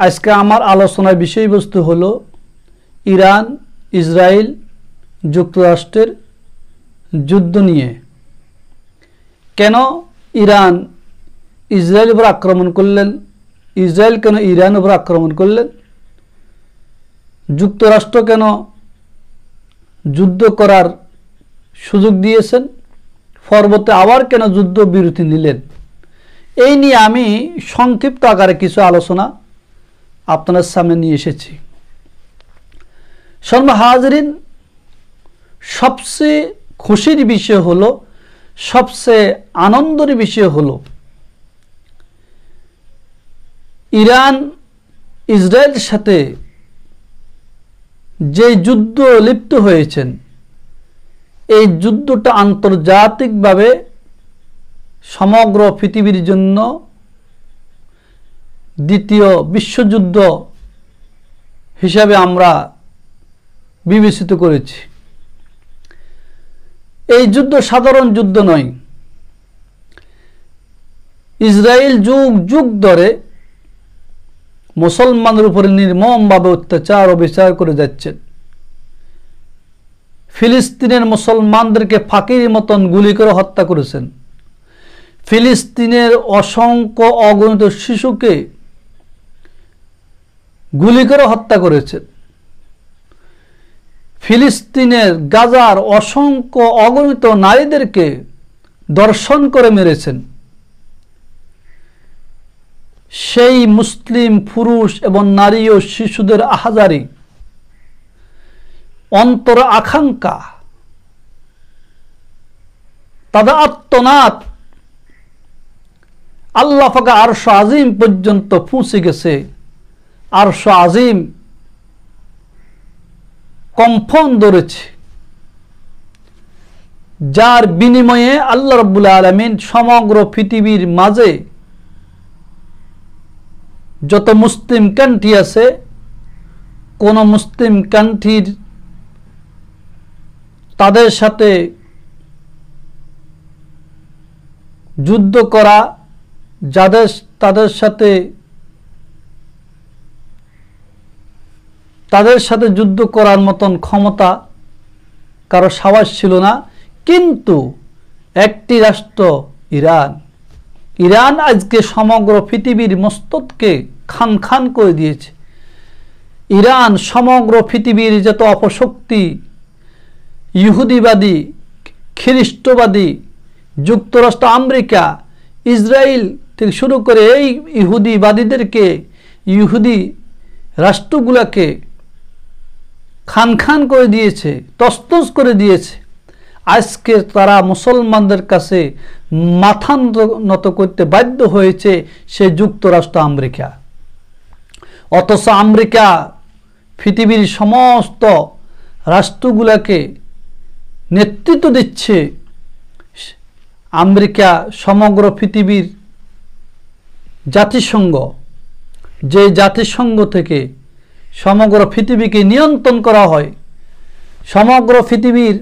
আজকে আমার আলোচনার বিষয়বস্তু হলো ইরান ইসরায়েল যুক্তরাষ্ট্রের যুদ্ধ নিয়ে। কেন ইরান ইসরায়েলের উপর আক্রমণ করলেন, ইসরায়েল কেন ইরানের উপর আক্রমণ করলেন, যুক্তরাষ্ট্র কেন যুদ্ধ করার সুযোগ দিয়েছেন, পরবর্তী আবার কেন যুদ্ধ বিরতি নিলেন, এই নিয়ে আমি সংক্ষিপ্ত আকারে কিছু আলোচনা আপনাদের সামনে নিয়ে এসেছি। হাজিরিন, সবচেয়ে খুশির বিষয় হলো, সবচেয়ে আনন্দের বিষয় হলো ইরান ইসরায়েলের সাথে যে যুদ্ধ লিপ্ত হয়েছেন, এই যুদ্ধটা আন্তর্জাতিকভাবে সমগ্র পৃথিবীর জন্য দ্বিতীয় বিশ্বযুদ্ধ হিসাবে আমরা বিবেচিত করেছি। এই যুদ্ধ সাধারণ যুদ্ধ নয়। ইসরায়েল যুগ যুগ ধরে মুসলমানদের উপরে নির্মমভাবে অত্যাচার ও বিচার করে যাচ্ছেন। ফিলিস্তিনের মুসলমানদেরকে ফাঁকির মতন গুলি করে হত্যা করেছেন। ফিলিস্তিনের অসংখ্য অগণিত শিশুকে গুলি করে হত্যা করেছেন। ফিলিস্তিনের গাজার অসংখ্য অগণিত নারীদেরকে ধর্ষণ করে মেরেছেন। সেই মুসলিম পুরুষ এবং নারী ও শিশুদের আহাজারি, অন্তর আকাঙ্ক্ষা, তাদের আত্মনাদ আল্লাহ পাক আরশ আজিম পর্যন্ত পৌঁছে গেছে। আরশ আজিম কম্পন ধরেছে, যার বিনিময়ে আল্লাহ রাব্বুল আলামিন সমগ্র পৃথিবীর মাঝে যত মুসলিম কান্ট্রি আছে, কোন মুসলিম কান্ট্রির তাদের সাথে যুদ্ধ করা, তাদের সাথে যুদ্ধ করার মতন ক্ষমতা কারো সাহস ছিল না। কিন্তু একটি রাষ্ট্র ইরান আজকে সমগ্র পৃথিবীর মস্তককে খান খান করে দিয়েছে। ইরান সমগ্র পৃথিবীর যত অপশক্তি, ইহুদিবাদী, খ্রিস্টবাদী, যুক্তরাষ্ট্র, আমেরিকা, ইসরায়েল থেকে শুরু করে এই ইহুদিবাদীদেরকে, ইহুদি রাষ্ট্রগুলোকে খান খান করে দিয়েছে, তছনছ করে দিয়েছে। আজকে তারা মুসলমানদের কাছে মাথা নত করতে বাধ্য হয়েছে সে যুক্তরাষ্ট্র, আমেরিকা। অথচ আমেরিকা পৃথিবীর সমস্ত রাষ্ট্রগুলোকে নেতৃত্ব দিচ্ছে। আমেরিকা সমগ্র পৃথিবীর জাতিসংঘ, যে জাতিসংঘ থেকে সমগ্র পৃথিবীকে নিয়ন্ত্রণ করা হয়, সমগ্র পৃথিবীর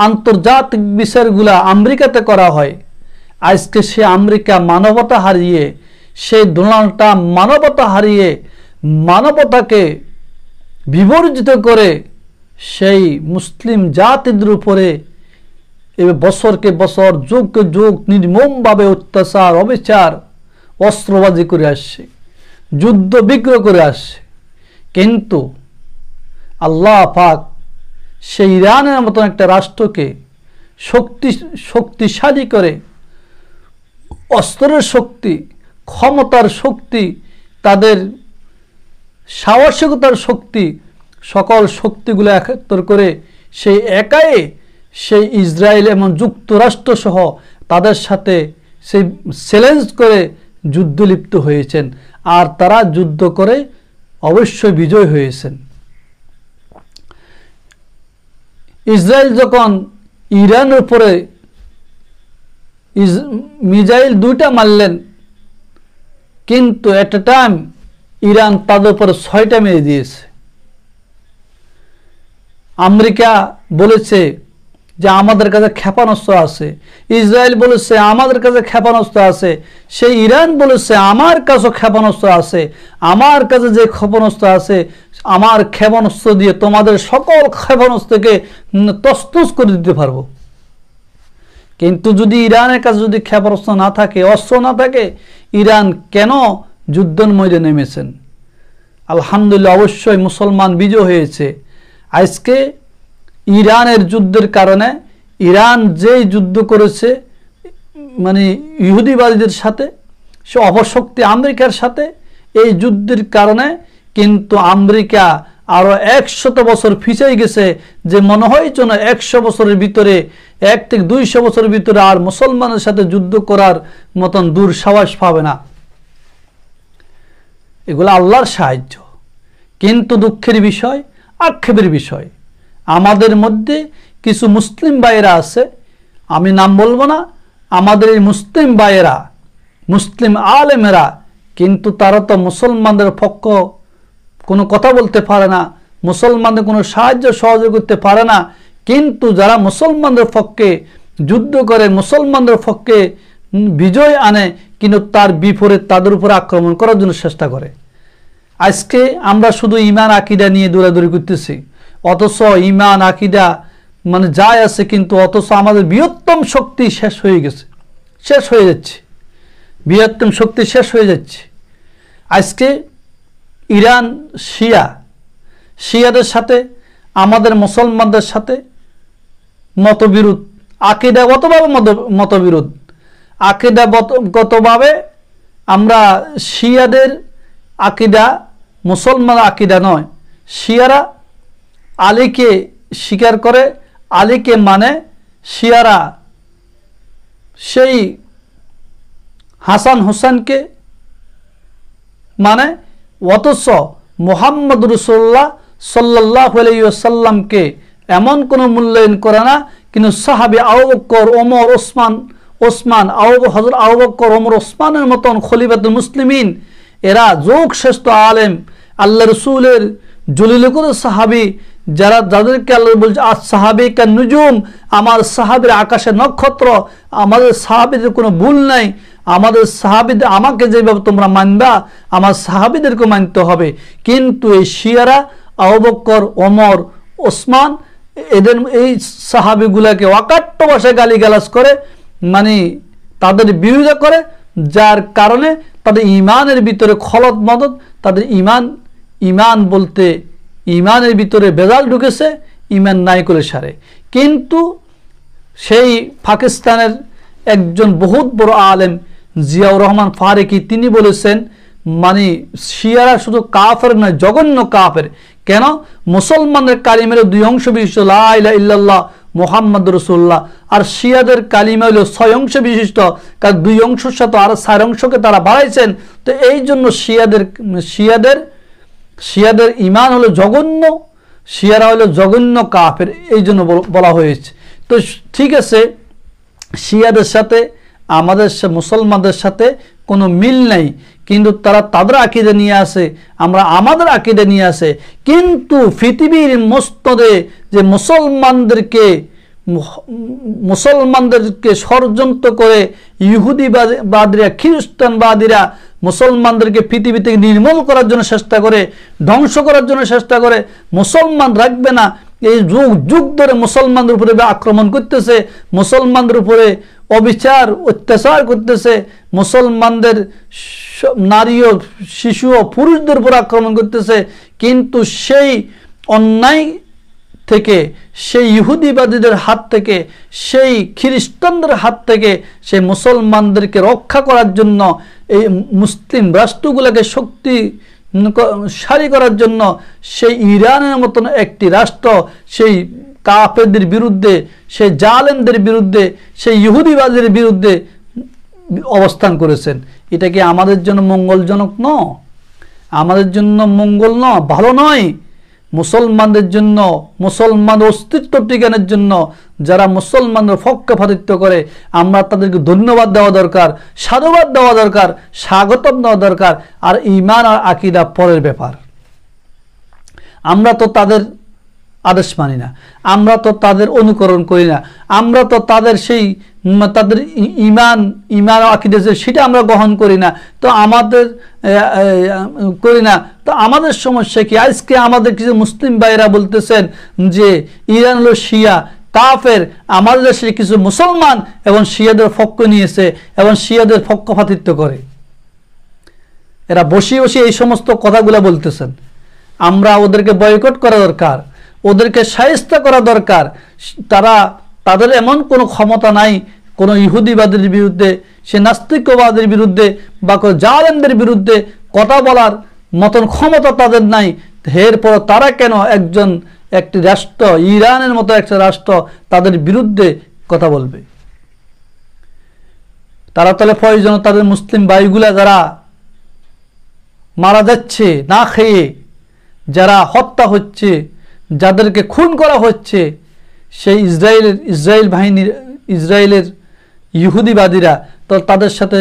আন্তর্জাতিক বিষয়গুলা আমেরিকাতে করা হয়। আজকে সে আমেরিকা মানবতা হারিয়ে, সে ডোনাল্ড ট্রাম্প মানবতা হারিয়ে, মানবতাকে বিবর্জিত করে সেই মুসলিম জাতিদের উপরে বছরকে বছর, যুগকে যুগ নির্মমভাবে অত্যাচার, অবিচার, অস্ত্রবাজি করে আসছে, যুদ্ধ বিগ্রহ করে আসছে। কিন্তু আল্লাহ পাক সেই ইরানের মতন একটা রাষ্ট্রকে শক্তিশালী করে, অস্ত্রের শক্তি, ক্ষমতার শক্তি, তাদের সাহসিকতার শক্তি, সকল শক্তিগুলো একত্র করে সেই একাই সেই ইসরায়েল এবং যুক্তরাষ্ট্র সহ তাদের সাথে সেই চ্যালেঞ্জ করে যুদ্ধ লিপ্ত হয়েছেন। আর তারা যুদ্ধ করে অবশ্যই বিজয় হয়েছেন। ইসরায়েল যখন ইরানের উপরে মিসাইল 2টা মারলেন, কিন্তু এট এ টাইম ইরান তাদের উপরে 6টা মেরে দিয়েছে। আমেরিকা বলেছে যে আমাদের কাছে ক্ষেপণাস্ত্র আছে, ইসরায়েল বলেছে আমাদের কাছে ক্ষেপণাস্ত্র আছে, সেই ইরান বলেছে আমার কাছে ক্ষেপণাস্ত্র আছে, আমার কাছে যে ক্ষেপণাস্ত্র আছে আমার ক্ষেপণাস্ত্র দিয়ে তোমাদের সকল ক্ষেপণাস্ত্রকে তছনছ করে দিতে পারবো। কিন্তু যদি ইরানের কাছে যদি ক্ষেপণাস্ত্র না থাকে, অস্ত্র না থাকে, ইরান কেন যুদ্ধের ময়দানে নেমেছেন? আলহামদুলিল্লাহ, অবশ্যই মুসলমান বিজয় হয়েছে। আজকে ইরানের যুদ্ধের কারণে, ইরান যেই যুদ্ধ করেছে মানে ইহুদিবাদীদের সাথে, সে অপশক্তি আমেরিকার সাথে, এই যুদ্ধের কারণে কিন্তু আমেরিকা আরো 100 বছর পিছিয়ে গেছে, যে মনে হয় যেন 100 বছরের ভিতরে, 1 থেকে 200 বছরের ভিতরে আর মুসলমানের সাথে যুদ্ধ করার মতন দুঃসাহস পাবে না। এগুলো আল্লাহর সাহায্য। কিন্তু দুঃখের বিষয়, আক্ষেপের বিষয়, আমাদের মধ্যে কিছু মুসলিম ভাইয়েরা আছে, আমি নাম বলবো না, আমাদের এই মুসলিম ভাইয়েরা, মুসলিম আলেমেরা, কিন্তু তারা তো মুসলমানদের পক্ষ কোনো কথা বলতে পারে না, মুসলমানদের কোনো সাহায্য সহযোগ করতে পারে না। কিন্তু যারা মুসলমানদের পক্ষে যুদ্ধ করে, মুসলমানদের পক্ষে বিজয় আনে, কিন্তু তার বিপরীত তাদের উপর আক্রমণ করার জন্য চেষ্টা করে। আজকে আমরা শুধু ঈমান আকীদা নিয়ে দৌড়াদৌড়ি করতেছি, অথচ ঈমান আকীদা মানে যায় আছে, কিন্তু অথচ আমাদের বৃহত্তম শক্তি শেষ হয়ে গেছে, শেষ হয়ে যাচ্ছে, বৃহত্তম শক্তি শেষ হয়ে যাচ্ছে। আজকে ইরান শিয়াদের সাথে আমাদের মুসলমানদের সাথে মতবিরোধ, আকীদাগতভাবে মতবিরোধ। আকীদাগতভাবে আমরা শিয়াদের আকীদা মুসলমান আকীদা নয়। শিয়ারা আলীকে স্বীকার করে, আলীকে মানে, শিয়ারা সেই হাসান হুসেনকে মানে, অথচ মুহাম্মদ রাসূলুল্লাহ সাল্লাল্লাহু আলাইহি ওয়াসাল্লামকে এমন কোনো মূল্যায়ন করে না। কিন্তু সাহাবী আবু বকর, ওমর, ওসমান, হযরত আবু বকর, ওমর, ওসমানের মতন খলিফাতুল মুসলিমিন, এরা যোগ শ্রেষ্ঠ আলেম, আল্লাহ রসুলের জলিলুল সাহাবী, যাদেরকে আল্লাহ বলছে আজ সাহাবী কান নুজুম, আমার সাহাবীর আকাশে নক্ষত্র, আমাদের সাহাবীদের কোনো ভুল নাই, আমাদের সাহাবীদের, আমাকে যেভাবে তোমরা মানবা আমার সাহাবীদেরকে মানতে হবে। কিন্তু এই শিয়ারা আবু বকর, ওমর, ওসমান, এদের এই সাহাবীগুলাকে অকাট্য ভাষায় গালিগালাজ করে, মানে তাদের বিরোধিতা করে, যার কারণে তাদের ইমানের ভিতরে খলত মদত, তাদের ইমান বলতে ইমানের ভিতরে বেজাল ঢুকেছে, ইমান নাই করে সারে। কিন্তু সেই পাকিস্তানের একজন বহুত বড় আলেম জিয়াউর রহমান ফারুকী, তিনি বলেছেন মানে শিয়ারা শুধু কাফের নয়, জঘন্য কাফের। কেন? মুসলমানদের কালিমের 2 অংশ বিশিষ্ট লা ইলাহা ইল্লাল্লাহ মুহাম্মাদুর রাসূলুল্লাহ, আর শিয়াদের কালিমা হলো 6 অংশ বিশিষ্ট, কারণ 2 অংশের সাথে আর 4 অংশকে তারা বাড়াইছেন। তো এই জন্য শিয়াদের ইমান হলো জঘন্য, শিয়ারা হলো জঘন্য কাফের, এই জন্য বলা হয়েছে। তো ঠিক আছে, শিয়াদের সাথে আমাদের মুসলমানদের সাথে কোনো মিল নাই, কিন্তু তারা তাদের আকীদা নিয়ে আসে, আমরা আমাদের আকীদা নিয়ে আসে। কিন্তু পৃথিবীর মস্তদে যে মুসলমানদেরকে ষড়যন্ত্র করে ইহুদিবাদীরা, খ্রিস্টানবাদীরা মুসলমানদেরকে পৃথিবী থেকে নির্মূল করার জন্য চেষ্টা করে, ধ্বংস করার জন্য চেষ্টা করে, মুসলমান রাখবে না, এই যুগ যুগ ধরে মুসলমানদের উপরে আক্রমণ করতেছে, মুসলমানদের উপরে অবিচার অত্যাচার করতেছে, মুসলমানদের নারী ও শিশু ও পুরুষদের উপর আক্রমণ করতেছে। কিন্তু সেই অন্যায় থেকে, সেই ইহুদিবাদীদের হাত থেকে, সেই খ্রিস্টানদের হাত থেকে সেই মুসলমানদেরকে রক্ষা করার জন্য, এই মুসলিম রাষ্ট্রগুলোকে শক্তিশালী করার জন্য সেই ইরানের মতন একটি রাষ্ট্র সেই কাফেরদের বিরুদ্ধে, সেই জালেমদের বিরুদ্ধে, সেই ইহুদিবাদের বিরুদ্ধে অবস্থান করেছেন। এটা কি আমাদের জন্য মঙ্গলজনক নয়? আমাদের জন্য মঙ্গল নয়, ভালো নয়। মুসলমানদের জন্য, মুসলমান অস্তিত্ব টিকানোর জন্য যারা মুসলমানদের পক্ষপাতিত্ব করে, আমরা তাদেরকে ধন্যবাদ দেওয়া দরকার, সাধুবাদ দেওয়া দরকার, স্বাগতম দেওয়া দরকার। আর ঈমান আর আকীদা পরের ব্যাপার। আমরা তো তাদের আদেশ মানি না, আমরা তো তাদের অনুকরণ করি না, আমরা তো তাদের সেই তাদের ইমান আকীদা সেটা আমরা গ্রহণ করি না, তো আমাদের করি না, তো আমাদের সমস্যা কি? আজকে আমাদের কিছু মুসলিম ভাইরা বলতেছেন যে ইরান হলো শিয়া কাফের, আমাদের দেশে কিছু মুসলমান এবং শিয়াদের পক্ষ নিয়েছে এবং শিয়াদের পক্ষপাতিত্ব করে। এরা বসে বসে এই সমস্ত কথাগুলো বলতেছেন। আমরা ওদেরকে বয়কট করা দরকার, ওদেরকে শায়েস্তা করা দরকার। তাদের এমন কোনো ক্ষমতা নাই কোনো ইহুদিবাদের বিরুদ্ধে, সে নাস্তিকবাদের বিরুদ্ধে বা কোনো জালেমদের বিরুদ্ধে কথা বলার মতন ক্ষমতা তাদের নাই। এরপর তারা কেন একটি রাষ্ট্র, ইরানের মতো একটা রাষ্ট্র তাদের বিরুদ্ধে কথা বলবে? তারা তাহলে প্রয়োজন তাদের মুসলিম ভাইগুলা যারা মারা যাচ্ছে না খেয়ে, যারা হত্যা হচ্ছে, যাদেরকে খুন করা হচ্ছে, সেই ইসরায়েলের ইহুদিবাদীরা তো তাদের সাথে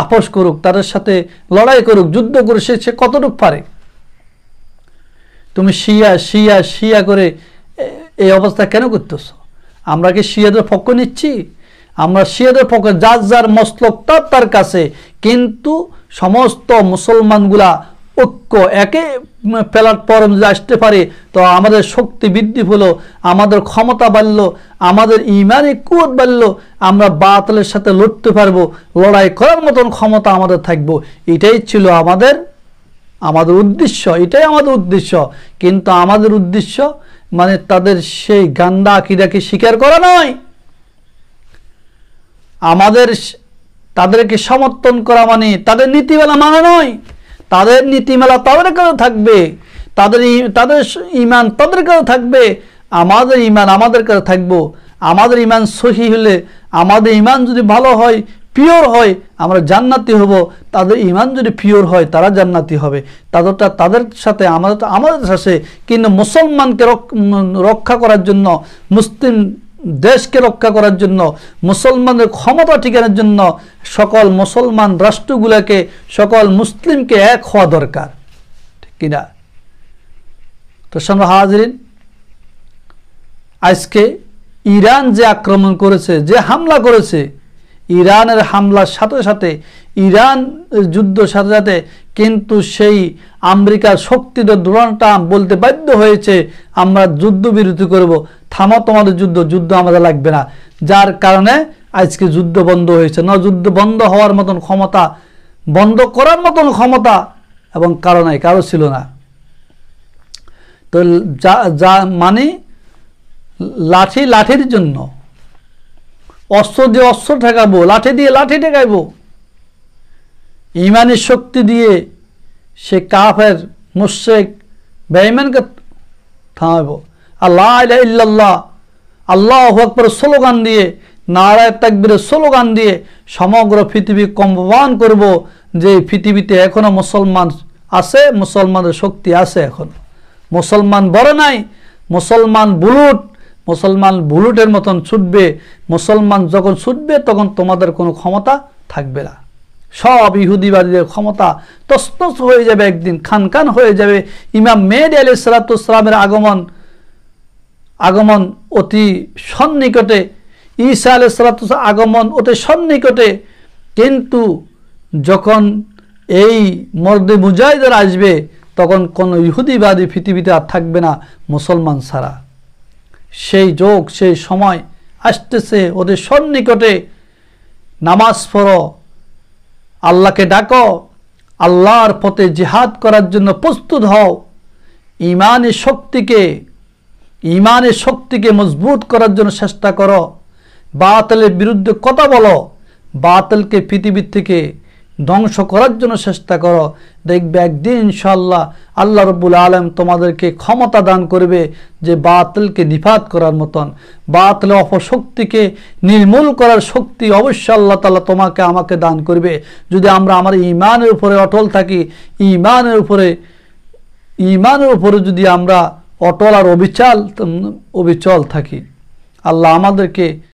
আপোষ করুক, তাদের সাথে লড়াই করুক, যুদ্ধ করুক, সে কতটুকু পারে? তুমি শিয়া শিয়া শিয়া করে এই অবস্থা কেন করতেছ? আমরা কি শিয়াদের পক্ষ নিচ্ছি? আমরা শিয়াদের পক্ষে, যার যার মসলক তার কাছে, কিন্তু সমস্ত মুসলমানগুলা ঐক্য একে প্ল্যাটফর্ম যদি আসতে পারে তো আমাদের শক্তি বৃদ্ধি হলো, আমাদের ক্ষমতা বাড়লো, আমাদের ইমানি কুওয়াত বাড়লো, আমরা বাতিলের সাথে লড়তে পারবো, লড়াই করার মতন ক্ষমতা আমাদের থাকবো। এটাই ছিল আমাদের উদ্দেশ্য, এটাই আমাদের উদ্দেশ্য। কিন্তু আমাদের উদ্দেশ্য মানে তাদের সেই গান্দা আকীদাকে স্বীকার করা নয়, আমাদের তাদেরকে সমর্থন করা মানে তাদের নীতিমালা মানা নয়। তাদের নীতিমালা তাদের কাছে থাকবে, তাদের ইমান তাদের কাছে থাকবে, আমাদের ইমান আমাদের কাছে থাকবো। আমাদের ইমান সহি হলে, আমাদের ইমান যদি ভালো হয়, পিওর হয়, আমরা জান্নাতি হব। তাদের ইমান যদি পিওর হয় তারা জান্নাতি হবে। তাদেরটা তাদের সাথে, আমাদের সাথে। কিন্তু মুসলমানকে রক্ষা করার জন্য, মুসলিম দেশকে রক্ষা করার জন্য, মুসলমানদের ক্ষমতা ঠিকানোর জন্য সকল মুসলমান রাষ্ট্রগুলোকে, সকল মুসলিমকে এক হওয়া দরকার, ঠিক কিনা? তো সামনে হাজিরিন, আজকে ইরান যে আক্রমণ করেছে, যে হামলা করেছে, ইরানের হামলার সাথে সাথে, ইরান যুদ্ধের সাথে সাথে কিন্তু সেই আমেরিকার শক্তিধর ডোনাল্ড ট্রাম্প বলতে বাধ্য হয়েছে আমরা যুদ্ধবিরতি করব, থামো তোমাদের যুদ্ধ আমাদের লাগবে না। যার কারণে আজকে যুদ্ধ বন্ধ হয়েছে। না, যুদ্ধ বন্ধ হওয়ার মতন ক্ষমতা, বন্ধ করার মতন ক্ষমতা এবং কারো ছিল না। তো মানে লাঠির জন্য, অস্ত্র দিয়ে অস্ত্র ঠেকাবো, লাঠি দিয়ে লাঠি ঠেকাইবো, ইমানের শক্তি দিয়ে সে কাফের মুশরিক বেঈমানকে থামাবো। আল্লাহ ইলাহা ইল্লাল্লাহ, আল্লাহু আকবার স্লোগান দিয়ে, নারায়ে তাকবীরের স্লোগান দিয়ে সমগ্র পৃথিবী কম্পমান করব যে পৃথিবীতে এখনো মুসলমান আছে, মুসলমানের শক্তি আছে। এখন মুসলমান বড় নাই, মুসলমান বুলুটের মতন ছুটবে। মুসলমান যখন ছুটবে তখন তোমাদের কোনো ক্ষমতা থাকবে না। সব ইহুদিবাদীদের ক্ষমতা তছনছ হয়ে যাবে, একদিন খানখান হয়ে যাবে। ইমাম মেহেদী আলাইহিস সালাতু ওয়াস সালামের আগমন অতি সন্নিকটে, ঈসা আলাইহিস সালাতু ওয়াস আগমন অতি সন্নিকটে। কিন্তু যখন এই মর্দে মুজাহিদরা আসবে তখন কোনো ইহুদিবাদী পৃথিবীতে আর থাকবে না মুসলমান ছাড়া। সেই যোগ, সেই সময় আসতেছে ওদের সন্নিকটে। নামাজ পড়ো, আল্লাহকে ডাকো, আল্লাহর পথে জিহাদ করার জন্য প্রস্তুত হও। ইমানের শক্তিকে মজবুত করার জন্য চেষ্টা করো। বাতিলের বিরুদ্ধে কথা বলো, বাতিলকে পৃথিবীর থেকে ধ্বংস করার জন্য চেষ্টা করো। দেখবে একদিন ইনশাআল্লাহ আল্লাহ রাব্বুল আলামিন তোমাদেরকে ক্ষমতা দান করবে যে বাতিলকে নিপাত করার মতন, বাতিলের অপশক্তিকে নির্মূল করার শক্তি অবশ্যই আল্লাহ তাআলা তোমাকে আমাকে দান করবে যদি আমরা আমার ঈমানের উপরে অটল থাকি। ঈমানের উপরে যদি আমরা অটল আর অবিচল থাকি। আল্লাহ আমাদেরকে